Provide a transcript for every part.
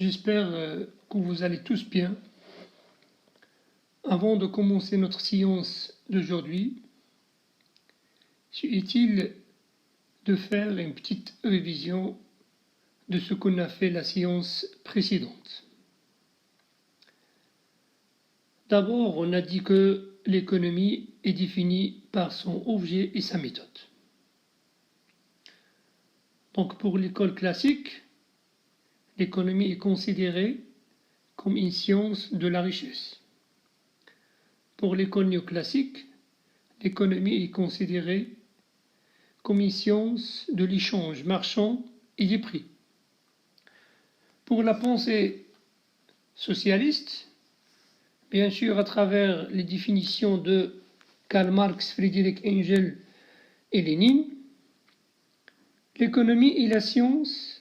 J'espère que vous allez tous bien. Avant de commencer notre séance d'aujourd'hui, c'est utile de faire une petite révision de ce qu'on a fait la séance précédente. D'abord, on a dit que l'économie est définie par son objet et sa méthode. Donc pour l'école classique, l'économie est considérée comme une science de la richesse. Pour l'école néoclassique, l'économie est considérée comme une science de l'échange marchand et des prix. Pour la pensée socialiste, bien sûr à travers les définitions de Karl Marx, Friedrich Engels et Lénine, l'économie est la science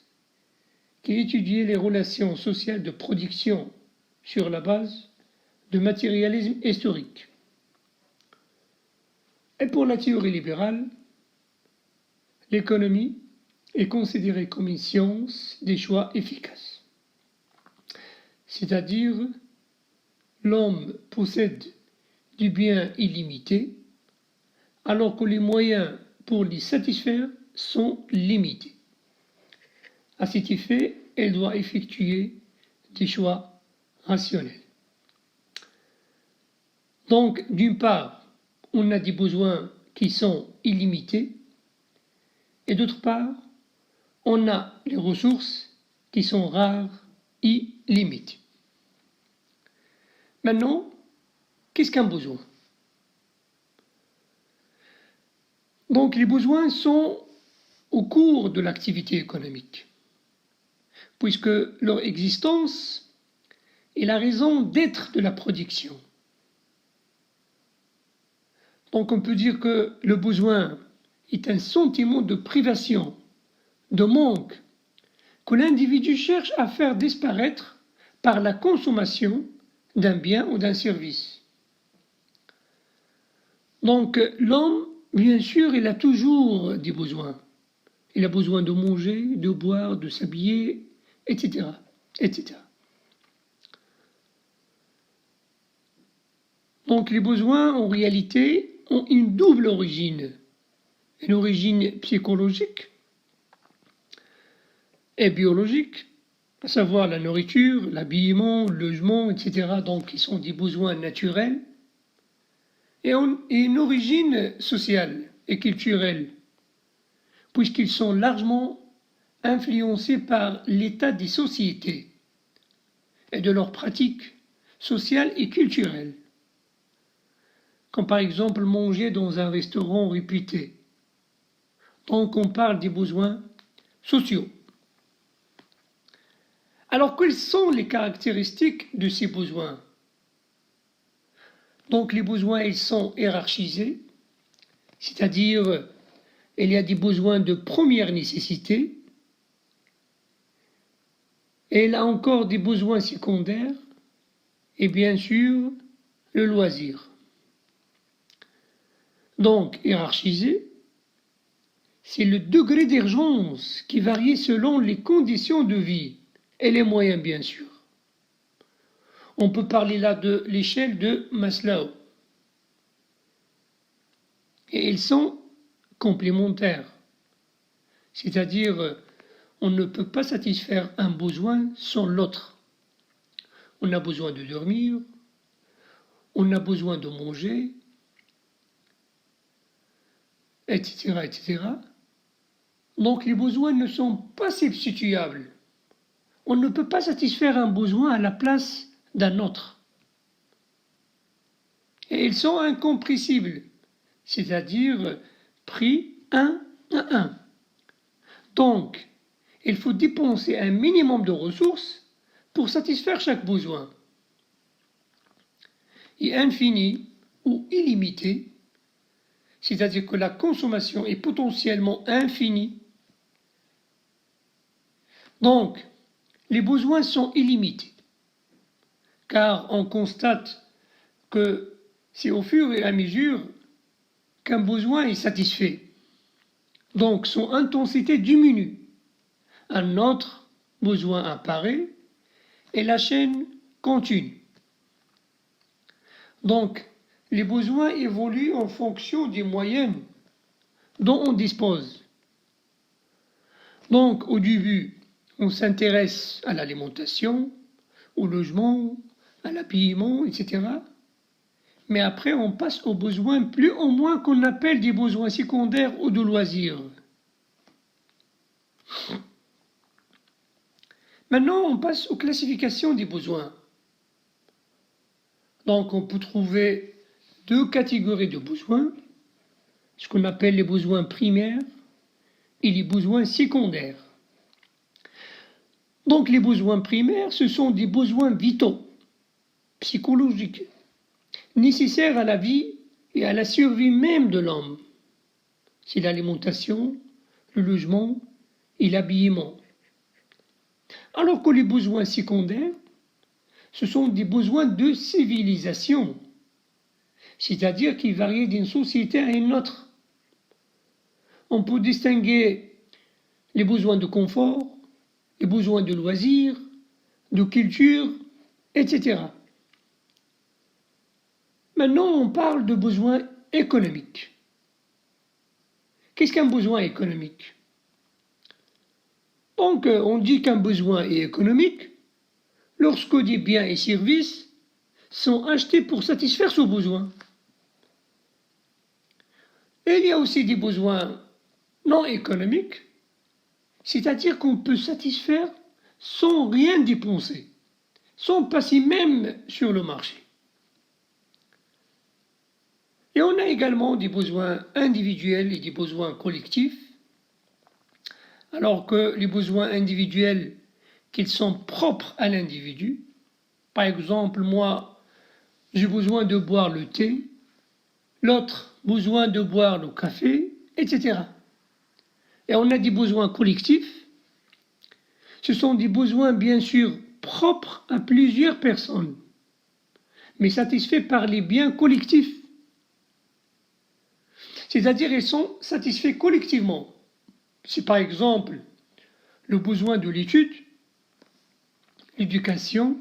qui étudie les relations sociales de production sur la base de matérialisme historique. Et pour la théorie libérale, l'économie est considérée comme une science des choix efficaces. C'est-à-dire, l'homme possède du bien illimité, alors que les moyens pour l'y satisfaire sont limités. À cet effet, elle doit effectuer des choix rationnels. Donc, d'une part, on a des besoins qui sont illimités, et d'autre part, on a les ressources qui sont rares et limitées. Maintenant, qu'est-ce qu'un besoin? Donc, les besoins sont au cours de l'activité économique, puisque leur existence est la raison d'être de la production. Donc on peut dire que le besoin est un sentiment de privation, de manque, que l'individu cherche à faire disparaître par la consommation d'un bien ou d'un service. Donc l'homme, bien sûr, il a toujours des besoins. Il a besoin de manger, de boire, de s'habiller, etc., etc. Donc les besoins, en réalité, ont une double origine. Une origine psychologique et biologique, à savoir la nourriture, l'habillement, le logement, etc., donc qui sont des besoins naturels, et une origine sociale et culturelle, puisqu'ils sont largement influencés par l'état des sociétés et de leurs pratiques sociales et culturelles, comme par exemple manger dans un restaurant réputé. Donc on parle des besoins sociaux. Alors quelles sont les caractéristiques de ces besoins? Donc les besoins, ils sont hiérarchisés, c'est-à-dire il y a des besoins de première nécessité, et là encore des besoins secondaires, et bien sûr le loisir. Donc hiérarchisé, c'est le degré d'urgence qui varie selon les conditions de vie et les moyens, bien sûr. On peut parler là de l'échelle de Maslow. Et ils sont complémentaires. C'est-à-dire, on ne peut pas satisfaire un besoin sans l'autre. On a besoin de dormir, on a besoin de manger, etc., etc. Donc les besoins ne sont pas substituables. On ne peut pas satisfaire un besoin à la place d'un autre. Et ils sont incompressibles, c'est-à-dire pris un à un. Donc, il faut dépenser un minimum de ressources pour satisfaire chaque besoin. Et infini ou illimité, c'est-à-dire que la consommation est potentiellement infinie. Donc, les besoins sont illimités, car on constate que c'est au fur et à mesure qu'un besoin est satisfait. Donc son intensité diminue. Un autre besoin apparaît et la chaîne continue. Donc, les besoins évoluent en fonction des moyens dont on dispose. Donc, au début, on s'intéresse à l'alimentation, au logement, à l'habillement, etc. Mais après, on passe aux besoins plus ou moins qu'on appelle des besoins secondaires ou de loisirs. Maintenant, on passe aux classifications des besoins. Donc, on peut trouver deux catégories de besoins, ce qu'on appelle les besoins primaires et les besoins secondaires. Donc, les besoins primaires, ce sont des besoins vitaux, psychologiques, nécessaires à la vie et à la survie même de l'homme. C'est l'alimentation, le logement et l'habillement. Alors que les besoins secondaires, ce sont des besoins de civilisation, c'est-à-dire qui varient d'une société à une autre. On peut distinguer les besoins de confort, les besoins de loisirs, de culture, etc. Maintenant, on parle de besoins économiques. Qu'est-ce qu'un besoin économique? Donc, on dit qu'un besoin est économique lorsque des biens et services sont achetés pour satisfaire ce besoin. Et il y a aussi des besoins non économiques, c'est-à-dire qu'on peut satisfaire sans rien dépenser, sans passer même sur le marché. Et on a également des besoins individuels et des besoins collectifs, alors que les besoins individuels, qu'ils sont propres à l'individu, par exemple, moi, j'ai besoin de boire le thé, l'autre besoin de boire le café, etc. Et on a des besoins collectifs. Ce sont des besoins bien sûr propres à plusieurs personnes, mais satisfaits par les biens collectifs. C'est-à-dire ils sont satisfaits collectivement. C'est par exemple le besoin de l'étude, l'éducation,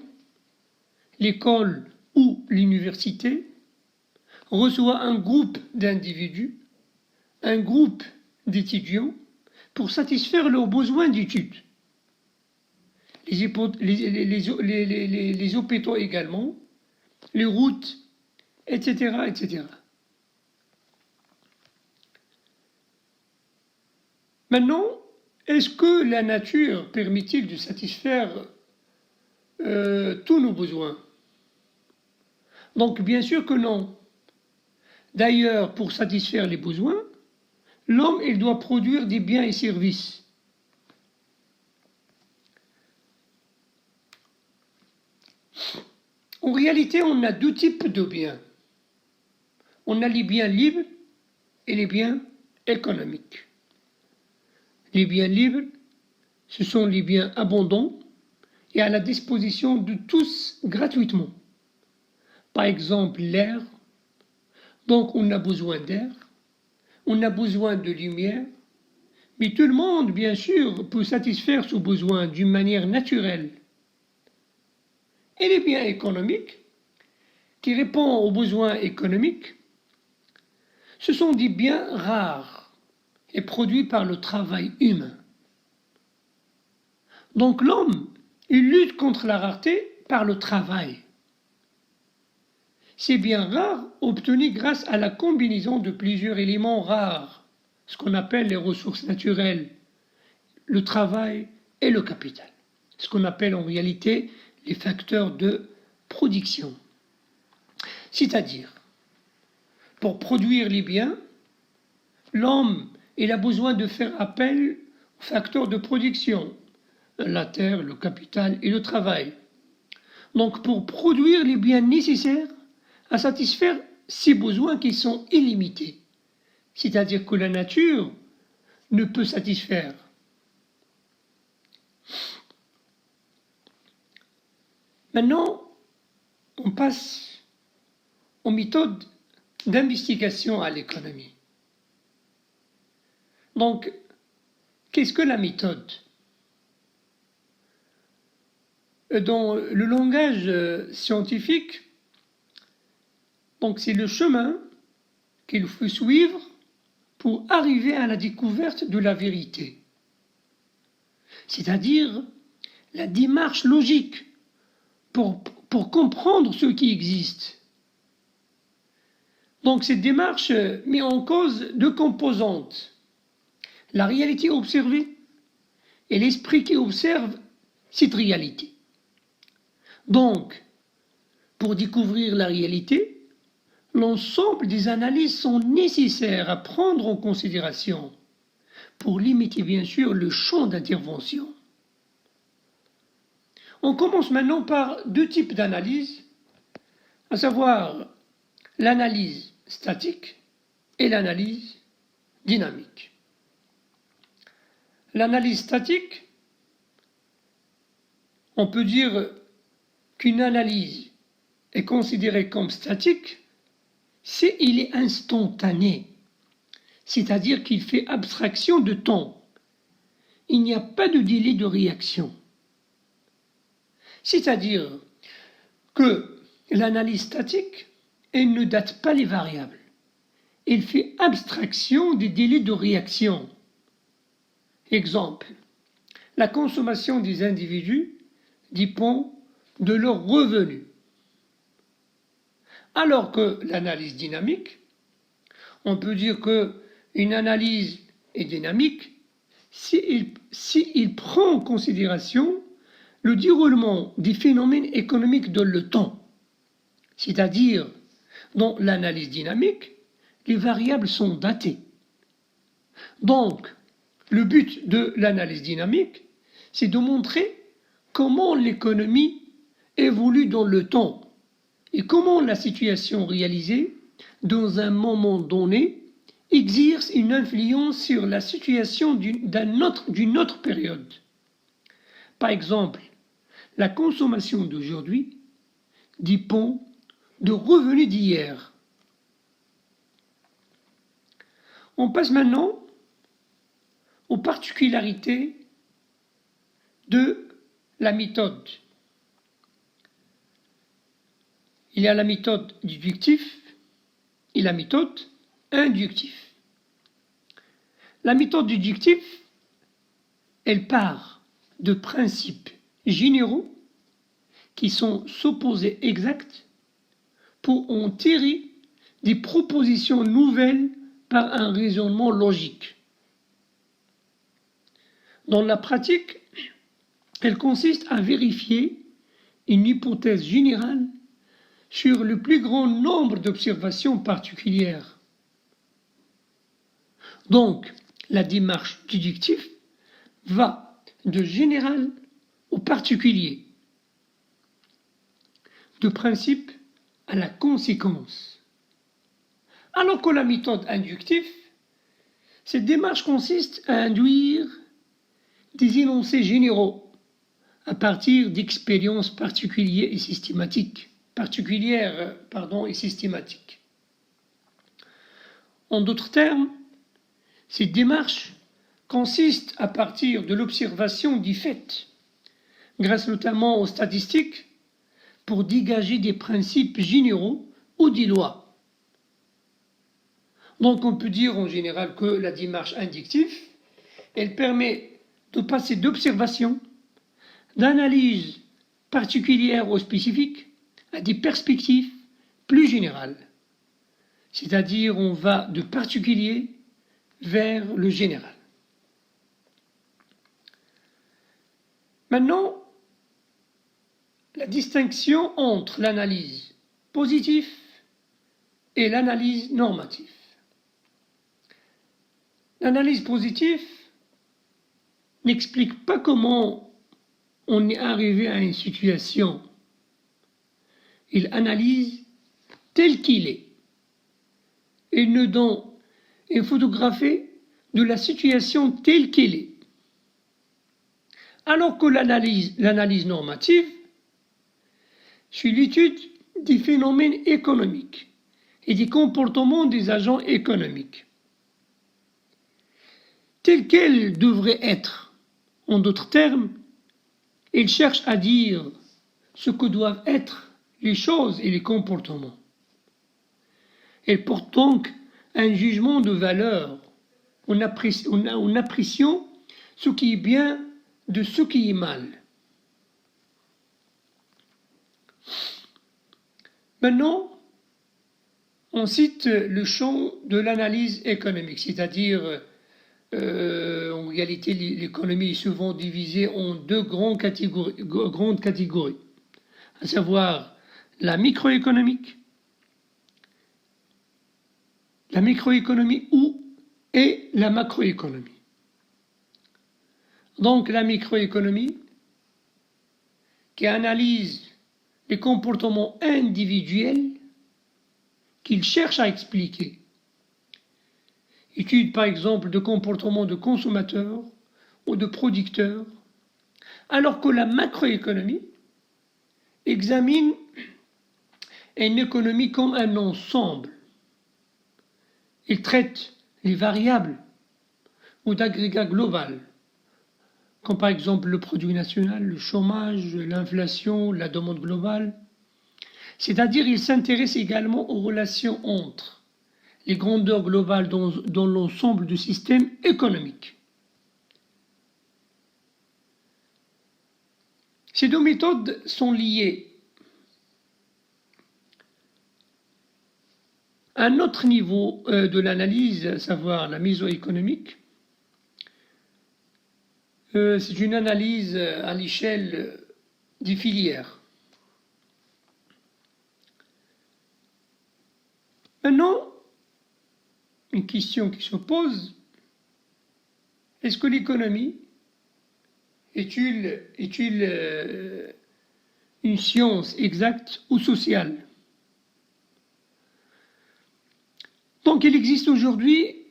l'école ou l'université reçoit un groupe d'individus, un groupe d'étudiants pour satisfaire leurs besoins d'études. Les hôpitaux également, les routes, etc., etc. Maintenant, est-ce que la nature permet-il de satisfaire tous nos besoins? Donc, bien sûr que non. D'ailleurs, pour satisfaire les besoins, l'homme, il doit produire des biens et services. En réalité, on a deux types de biens. On a les biens libres et les biens économiques. Les biens libres, ce sont les biens abondants et à la disposition de tous gratuitement. Par exemple, l'air. Donc, on a besoin d'air, on a besoin de lumière, mais tout le monde, bien sûr, peut satisfaire ce besoin d'une manière naturelle. Et les biens économiques, qui répondent aux besoins économiques, ce sont des biens rares et produits par le travail humain. Donc l'homme, il lutte contre la rareté par le travail. Ces biens rares obtenus grâce à la combinaison de plusieurs éléments rares, ce qu'on appelle les ressources naturelles, le travail et le capital, ce qu'on appelle en réalité les facteurs de production. C'est-à-dire, pour produire les biens, l'homme il a besoin de faire appel aux facteurs de production, la terre, le capital et le travail. Donc pour produire les biens nécessaires à satisfaire ces besoins qui sont illimités, c'est-à-dire que la nature ne peut satisfaire. Maintenant, on passe aux méthodes d'investigation à l'économie. Donc, qu'est-ce que la méthode? dans le langage scientifique, donc c'est le chemin qu'il faut suivre pour arriver à la découverte de la vérité. C'est-à-dire la démarche logique pour comprendre ce qui existe. Donc cette démarche met en cause deux composantes: la réalité observée et l'esprit qui observe cette réalité. Donc, pour découvrir la réalité, l'ensemble des analyses sont nécessaires à prendre en considération pour limiter bien sûr le champ d'intervention. On commence maintenant par deux types d'analyse, à savoir l'analyse statique et l'analyse dynamique. L'analyse statique, on peut dire qu'une analyse est considérée comme statique si il est instantané, c'est-à-dire qu'il fait abstraction de temps. Il n'y a pas de délai de réaction. C'est-à-dire que l'analyse statique, elle ne date pas les variables. Elle fait abstraction des délais de réaction. Exemple, la consommation des individus dépend de leurs revenus. Alors que l'analyse dynamique, on peut dire qu'une analyse est dynamique s'il prend en considération le déroulement des phénomènes économiques dans le temps. C'est-à-dire, dans l'analyse dynamique, les variables sont datées. Donc, le but de l'analyse dynamique, c'est de montrer comment l'économie évolue dans le temps et comment la situation réalisée dans un moment donné exerce une influence sur la situation d'une autre période. Par exemple, la consommation d'aujourd'hui dépend de revenus d'hier. On passe maintenant aux particularités de la méthode. Il y a la méthode déductive et la méthode inductive. La méthode déductive, elle part de principes généraux qui sont supposés exacts pour en tirer des propositions nouvelles par un raisonnement logique. Dans la pratique, elle consiste à vérifier une hypothèse générale sur le plus grand nombre d'observations particulières. Donc, la démarche déductive va de général au particulier, de principe à la conséquence. Alors que la méthode inductive, cette démarche consiste à induire des énoncés généraux à partir d'expériences particulières et systématiques. En d'autres termes, cette démarche consiste à partir de l'observation des faits, grâce notamment aux statistiques, pour dégager des principes généraux ou des lois. Donc on peut dire en général que la démarche inductive, elle permet de passer d'observation, d'analyse particulière ou spécifique, à des perspectives plus générales. C'est-à-dire on va de particulier vers le général. Maintenant, la distinction entre l'analyse positive et l'analyse normative. L'analyse positive n'explique pas comment on est arrivé à une situation. Il analyse tel qu'il est. Il nous donne une photographie de la situation telle qu'elle est. Alors que l'analyse normative, c'est l'étude des phénomènes économiques et des comportements des agents économiques, tels qu'elles devraient être. En d'autres termes, Il cherche à dire ce que doivent être les choses et les comportements. Elle porte donc un jugement de valeur en appréciant ce qui est bien de ce qui est mal. Maintenant, on cite le champ de l'analyse économique, c'est-à-dire en réalité l'économie est souvent divisée en deux grandes catégories, à savoir la microéconomie et la macroéconomie. Donc la microéconomie qui analyse les comportements individuels qu'il cherche à expliquer. Étude par exemple de comportements de consommateurs ou de producteurs, alors que la macroéconomie examine une économie comme un ensemble. Il traite les variables ou d'agrégats globaux, comme par exemple le produit national, le chômage, l'inflation, la demande globale. C'est-à-dire il s'intéresse également aux relations entre les grandeurs globales dans l'ensemble du système économique. Ces deux méthodes sont liées. Un autre niveau de l'analyse, à savoir la mésoéconomique, c'est une analyse à l'échelle des filières. Maintenant, une question qui se pose, est-ce que l'économie est-il une science exacte ou sociale? Donc il existe aujourd'hui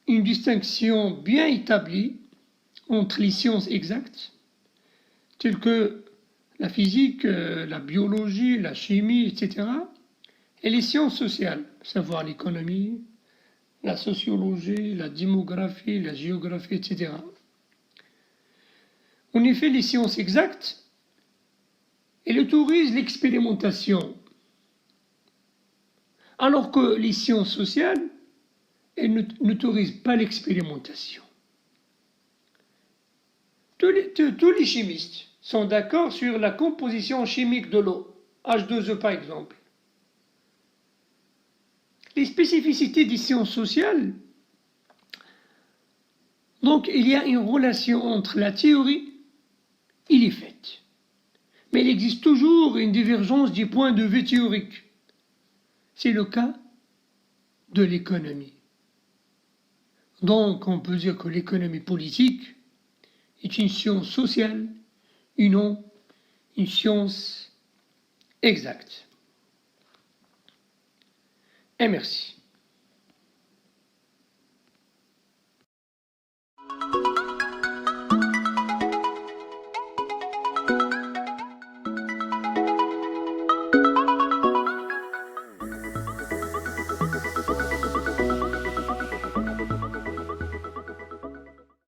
une distinction bien établie entre les sciences exactes, telles que la physique, la biologie, la chimie, etc., et les sciences sociales, à savoir l'économie, la sociologie, la démographie, la géographie, etc. En effet, les sciences exactes, elles autorisent l'expérimentation, alors que les sciences sociales, elles n'autorisent pas l'expérimentation. Tous les chimistes sont d'accord sur la composition chimique de l'eau, H2O par exemple. Les spécificités des sciences sociales, donc il y a une relation entre la théorie et les faits. Mais il existe toujours une divergence du point de vue théorique. C'est le cas de l'économie. Donc on peut dire que l'économie politique est une science sociale et non une science exacte. Et merci.